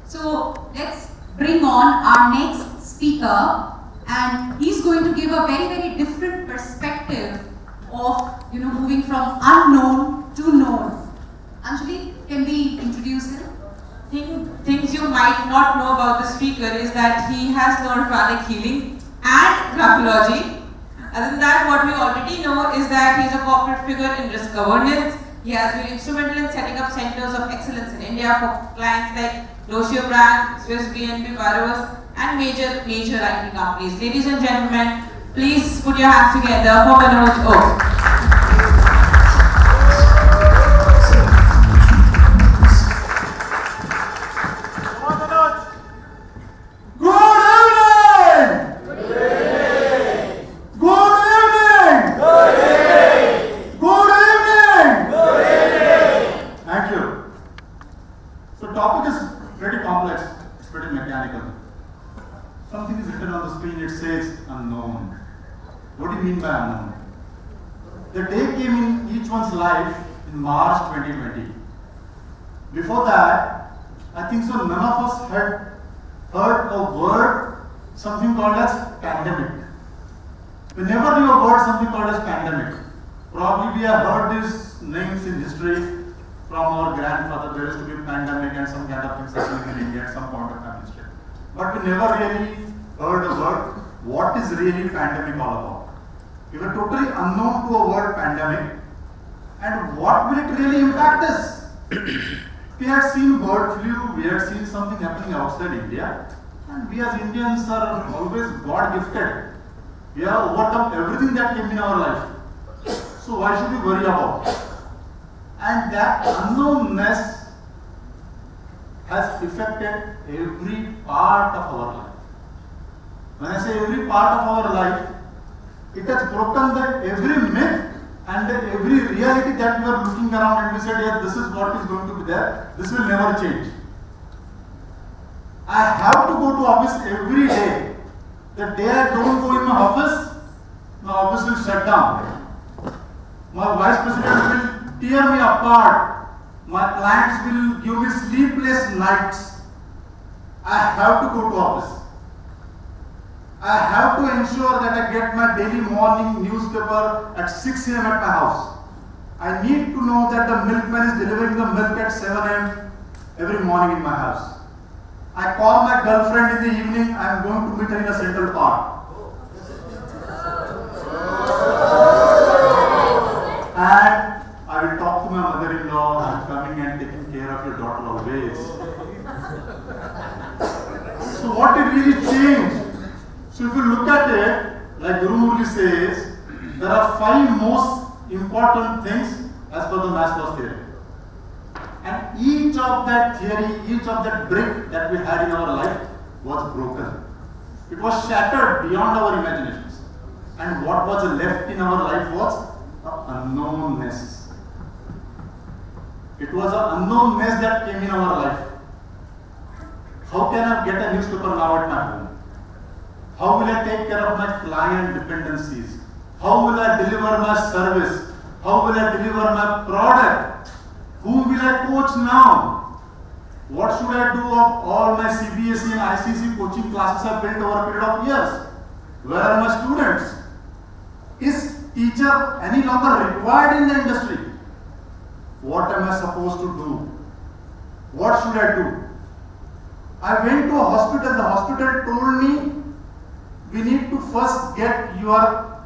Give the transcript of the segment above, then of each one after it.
So let's bring on our next speaker, and he's going to give a very, very different perspective of, moving from unknown to known. Anjali, can we introduce him? Things you might not know about the speaker is that he has learned pranic healing and graphology. Other than that, what we already know is that he is a corporate figure in risk governance. He has been instrumental in setting up centers of excellence in India for clients like Loshio Brand, Swiss BNP Paribas, and major IT companies. Ladies and gentlemen, please put your hands together for Manoj. Something is written on the screen, it says unknown. What do you mean by unknown? The day came in each one's life in March 2020. Before that, I think so none of us had heard a word, something called as pandemic. We never knew a word, something called as pandemic. Probably we have heard these names in history from our grandfather. There used to be a pandemic and some kind of things happening in India at some point of time history. But we never really heard a word, what is really pandemic all about. We were totally unknown to a word pandemic, and what will it really impact us? We had seen bird flu, we had seen something happening outside India, and we as Indians are always God gifted. We have overcome everything that came in our life. So why should we worry about it? And that unknownness has affected every part of our life. When I say every part of our life, it has broken every myth and every reality that we were looking around and we said, yes, this is what is going to be there, this will never change. I have to go to office every day. The day I don't go in my office will shut down. My vice president will tear me apart. My clients will give me sleepless nights. I have to go to office. I have to ensure that I get my daily morning newspaper at 6 a.m. at my house. I need to know that the milkman is delivering the milk at 7 a.m. every morning in my house. I call my girlfriend in the evening, I am going to meet her in a Central Park. And I will talk to my mother-in-law, I'm coming and taking care of your daughter always. So what did really change? So if you look at it, like Guru Murli says, there are 5 most important things as per the Maslow's theory. And each of that theory, each of that brick that we had in our life was broken. It was shattered beyond our imaginations. And what was left in our life was unknownness. It was an unknownness that came in our life. How can I get a newspaper now at my home? How will I take care of my client dependencies? How will I deliver my service? How will I deliver my product? Whom will I coach now? What should I do of all my CBSE and ICC coaching classes I built over a period of years? Where are my students? Is teacher any longer required in the industry? What am I supposed to do? What should I do? I went to a hospital. The hospital told me we need to first get your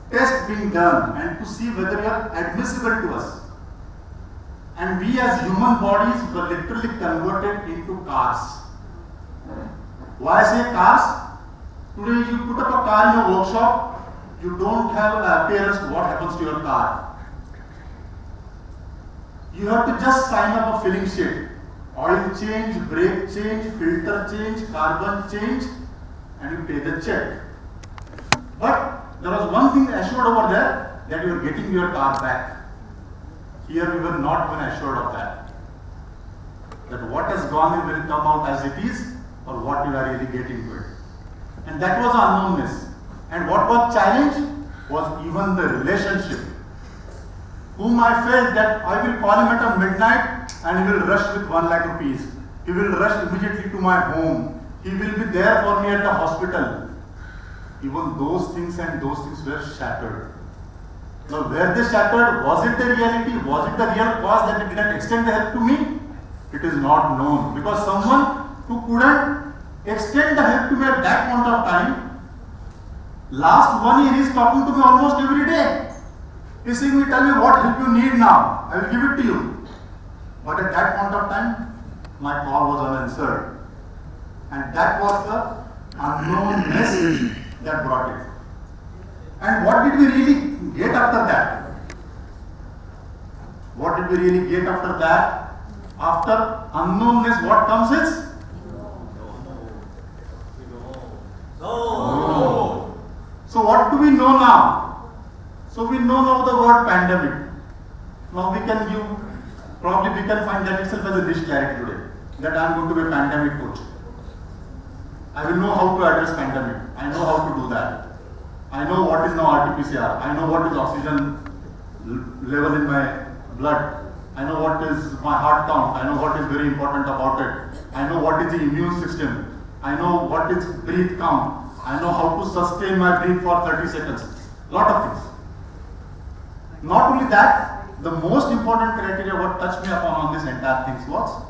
test being done and to see whether you are admissible to us. And we as human bodies were literally converted into cars. Why I say cars? Today you put up a car in a workshop, you don't have an appearance to what happens to your car. You have to just sign up a filling sheet. Oil change, brake change, filter change, carbon change, and you pay the check. But there was one thing assured over there, that you are getting your car back. Here we were not even assured of that. That what has gone in will come out as it is, or what you are really getting to it. And that was unknownness. And what was challenged was even the relationship. Whom I felt that I will call him at a midnight and he will rush with 1 lakh rupees. He will rush immediately to my home. He will be there for me at the hospital. Even those things were shattered. Now, were they shattered? Was it the reality? Was it the real cause that it didn't extend the help to me? It is not known. Because someone who couldn't extend the help to me at that point of time, last 1 year he is talking to me almost every day. He is saying, tell me what help you need now. I will give it to you. But at that point of time, my call was unanswered. And that was the unknownness that brought it. And what did we really get after that? What did we really get after that? After unknownness, what comes is? No. So what do we know now? So we know now the word pandemic. Now we can find that itself as a dish clarity today. That I am going to be a pandemic coach. I will know how to address pandemic. I know how to do that. I know what is now RT-PCR. I know what is oxygen level in my blood. I know what is my heart count. I know what is very important about it. I know what is the immune system. I know what is breath count. I know how to sustain my breath for 30 seconds. Lot of things. Not only that, the most important criteria what touched me upon on this entire thing was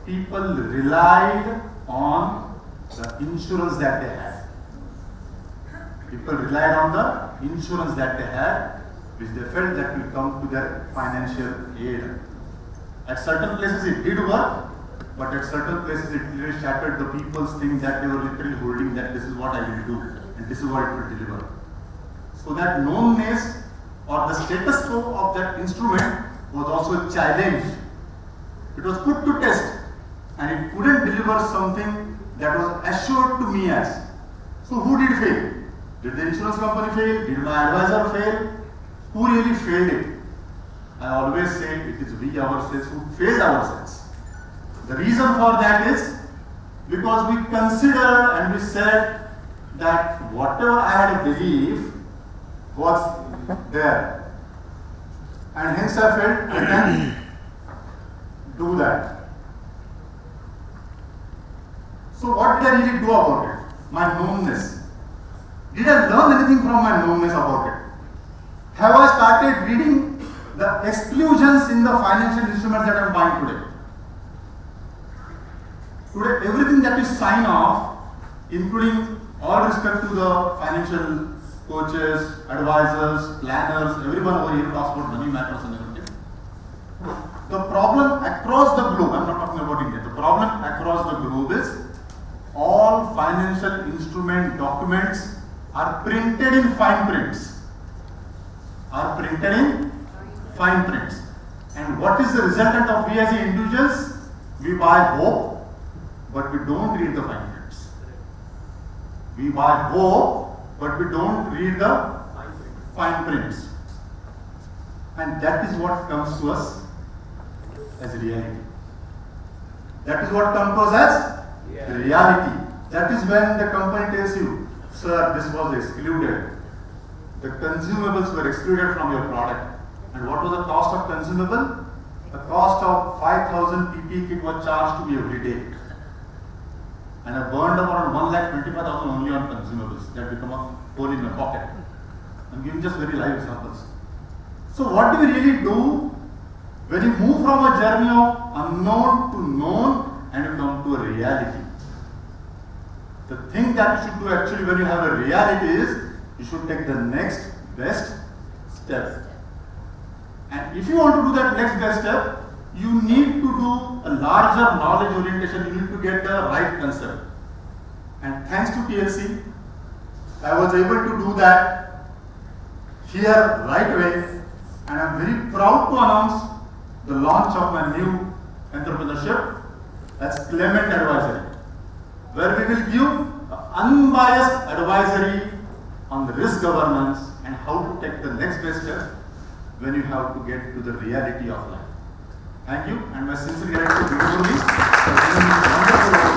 people relied on the insurance that they had. People relied on the insurance that they had, which they felt that will come to their financial aid. At certain places it did work, but at certain places it really shattered the people's things that they were literally holding, that this is what I will do and this is what it will deliver. So that knownness or the status quo of that instrument was also challenged. It was put to test and it couldn't deliver something that was assured to me as. So who did fail? Did the insurance company fail? Did my advisor fail? Who really failed it? I always say it is we ourselves who failed ourselves. The reason for that is because we considered and we said that whatever I had believed was there. And hence I felt I can do that. So what did I really do about it? My knownness. Did I learn anything from my knownness about it? Have I started reading the exclusions in the financial instruments that I am buying today? Today, everything that is sign off, including all respect to the financial coaches, advisors, planners, everyone over here talks about money matters and everything. The problem across the globe, I am not talking about India, the problem across the globe is all financial instrument documents are printed in fine prints. And what is the resultant of we as individuals? We buy hope, but we don't read the fine prints. We buy hope, but we don't read the fine prints. And that is what comes to us as reality. That is what comes to us as reality. That is when the company tells you, sir, this was excluded. The consumables were excluded from your product. And what was the cost of consumable? The cost of 5,000 PPE kit was charged to me every day. And I burned around 1,25,000 only on consumables that become a hole in my pocket. I'm giving just very live examples. So what do we really do when you move from a journey of unknown to known and you come to a reality? The thing that you should do actually when you have a reality is you should take the next best step. And if you want to do that next best step, you need to do a larger knowledge orientation. You need to get the right concept. And thanks to TLC, I was able to do that here right away. And I'm very proud to announce the launch of my new entrepreneurship as Clement Advisory, where we will give unbiased advisory on the risk governance and how to take the next best step when you have to get to the reality of life. Thank you, and my sincere gratitude to you for this wonderful